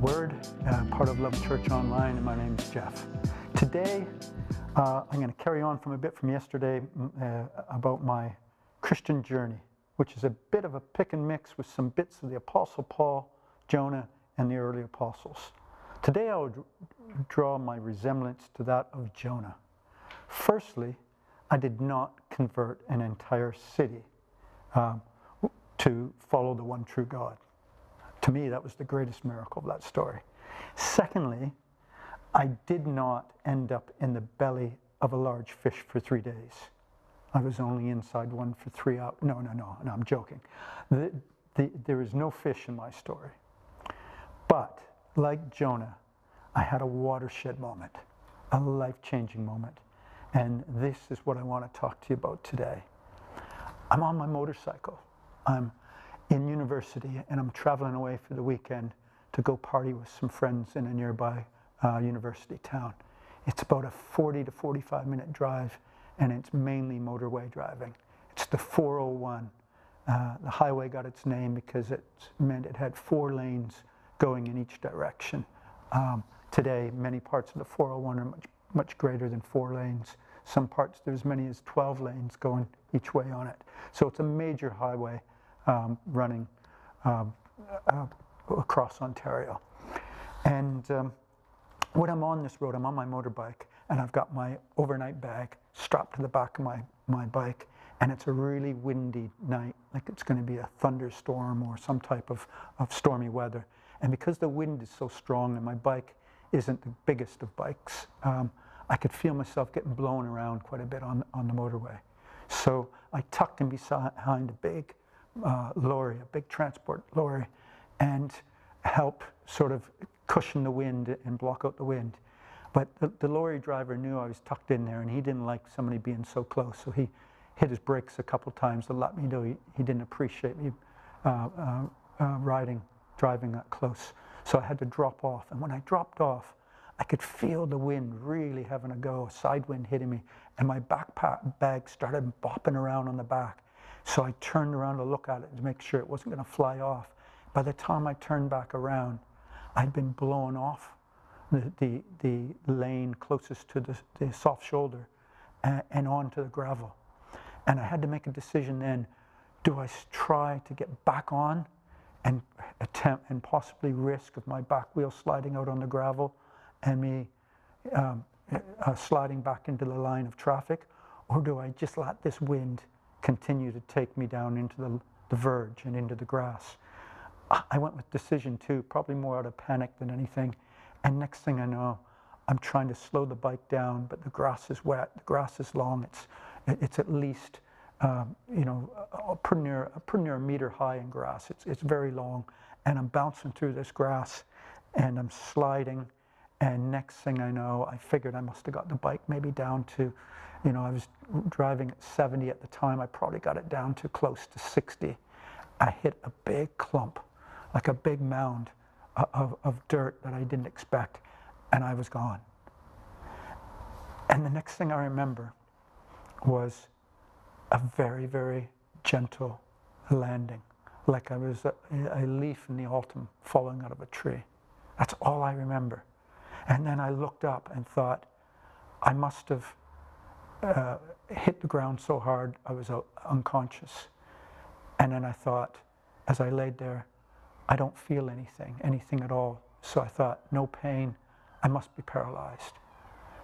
Word, part of Lovechurch Online, and my name is Jeff. Today, I'm going to carry on from a bit from yesterday about my Christian journey, which is a bit of a pick and mix with some bits of the Apostle Paul, Jonah, and the early apostles. Today I would draw my resemblance to that of Jonah. Firstly, I did not convert an entire city to follow the one true God. To me, that was the greatest miracle of that story. Secondly, I did not end up in the belly of a large fish for 3 days. I was only inside one for 3 hours. No, I'm joking. There is no fish in my story. But like Jonah, I had a watershed moment, a life-changing moment. And this is what I want to talk to you about today. I'm on my motorcycle. I'm in university and I'm traveling away for the weekend to go party with some friends in a nearby university town. It's about a 40 to 45 minute drive, and it's mainly motorway driving. It's the 401. The highway got its name because it meant it had 4 lanes going in each direction. Today, many parts of the 401 are much greater than 4 lanes. Some parts, there's as many as 12 lanes going each way on it. So it's a major highway running across Ontario. And when I'm on this road, I'm on my motorbike, and I've got my overnight bag strapped to the back of my bike, and it's a really windy night, like it's going to be a thunderstorm or some type of stormy weather. And because the wind is so strong and my bike isn't the biggest of bikes, I could feel myself getting blown around quite a bit on the motorway. So I tucked in behind a big lorry, a big transport lorry, and help sort of cushion the wind and block out the wind. But the lorry driver knew I was tucked in there, and he didn't like somebody being so close, so he hit his brakes a couple times to let me know he didn't appreciate me driving that close. So I had to drop off, and when I dropped off, I could feel the wind really having a go, a side wind hitting me, and my backpack bag started bopping around on the back. So I turned around to look at it to make sure it wasn't going to fly off. By the time I turned back around, I'd been blown off the lane closest to the soft shoulder and onto the gravel. And I had to make a decision then: do I try to get back on and attempt and possibly risk of my back wheel sliding out on the gravel and me sliding back into the line of traffic, or do I just let this wind continue to take me down into the verge and into the grass? I went with decision 2, probably more out of panic than anything. And next thing I know, I'm trying to slow the bike down, but the grass is wet, the grass is long. It's at least pretty near a meter high in grass. It's very long, and I'm bouncing through this grass, and I'm sliding. And next thing I know, I figured I must have got the bike maybe down to, I was driving at 70 at the time. I probably got it down to close to 60. I hit a big clump, like a big mound of dirt that I didn't expect, and I was gone. And the next thing I remember was a very, very gentle landing, like I was a leaf in the autumn falling out of a tree. That's all I remember. And then I looked up and thought, I must have hit the ground so hard I was unconscious. And then I thought, as I laid there, I don't feel anything at all. So I thought, no pain, I must be paralyzed.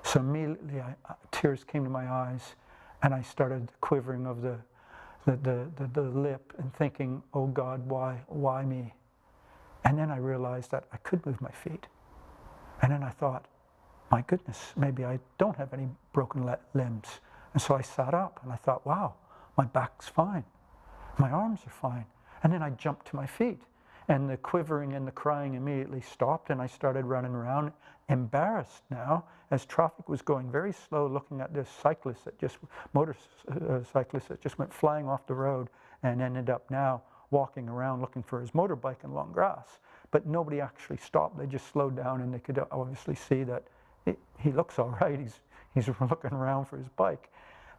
So immediately tears came to my eyes, and I started quivering of the lip and thinking, oh God, why me? And then I realized that I could move my feet. And then I thought, my goodness, maybe I don't have any broken limbs. And so I sat up and I thought, wow, my back's fine. My arms are fine. And then I jumped to my feet, and the quivering and the crying immediately stopped, and I started running around, embarrassed now, as traffic was going very slow, looking at this motorcyclist that just went flying off the road and ended up now walking around looking for his motorbike in long grass. But nobody actually stopped. They just slowed down, and they could obviously see that he looks all right. He's looking around for his bike.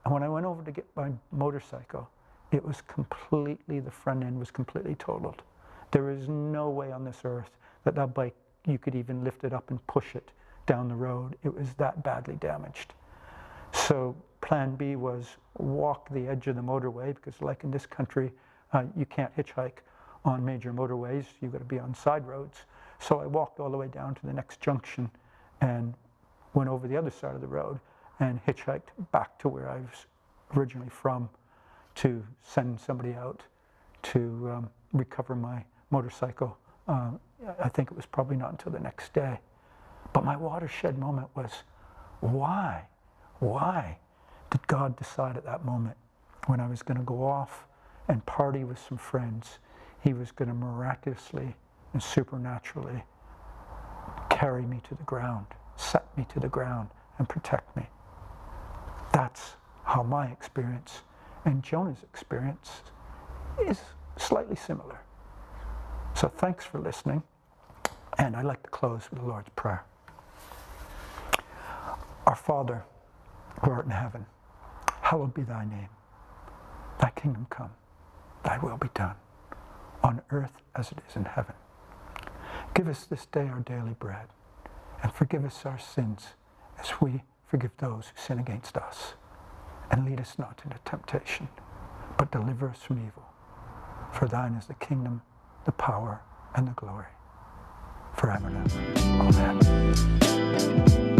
And when I went over to get my motorcycle, it was completely, the front end was completely totaled. There is no way on this earth that that bike you could even lift it up and push it down the road. It was that badly damaged. So plan B was walk the edge of the motorway, because like in this country, you can't hitchhike on major motorways. You've got to be on side roads. So I walked all the way down to the next junction and went over the other side of the road and hitchhiked back to where I was originally from to send somebody out to recover my motorcycle. I think it was probably not until the next day. But my watershed moment was, why? Why did God decide at that moment, when I was going to go off and party with some friends, he was going to miraculously and supernaturally carry me to the ground, set me to the ground, and protect me? That's how my experience and Jonah's experience is slightly similar. So thanks for listening, and I'd like to close with the Lord's Prayer. Our Father, who art in heaven, hallowed be thy name. Thy kingdom come, thy will be done, on earth as it is in heaven. Give us this day our daily bread, and forgive us our sins as we forgive those who sin against us. And lead us not into temptation, but deliver us from evil. For thine is the kingdom, the power, and the glory, forever and ever. Amen.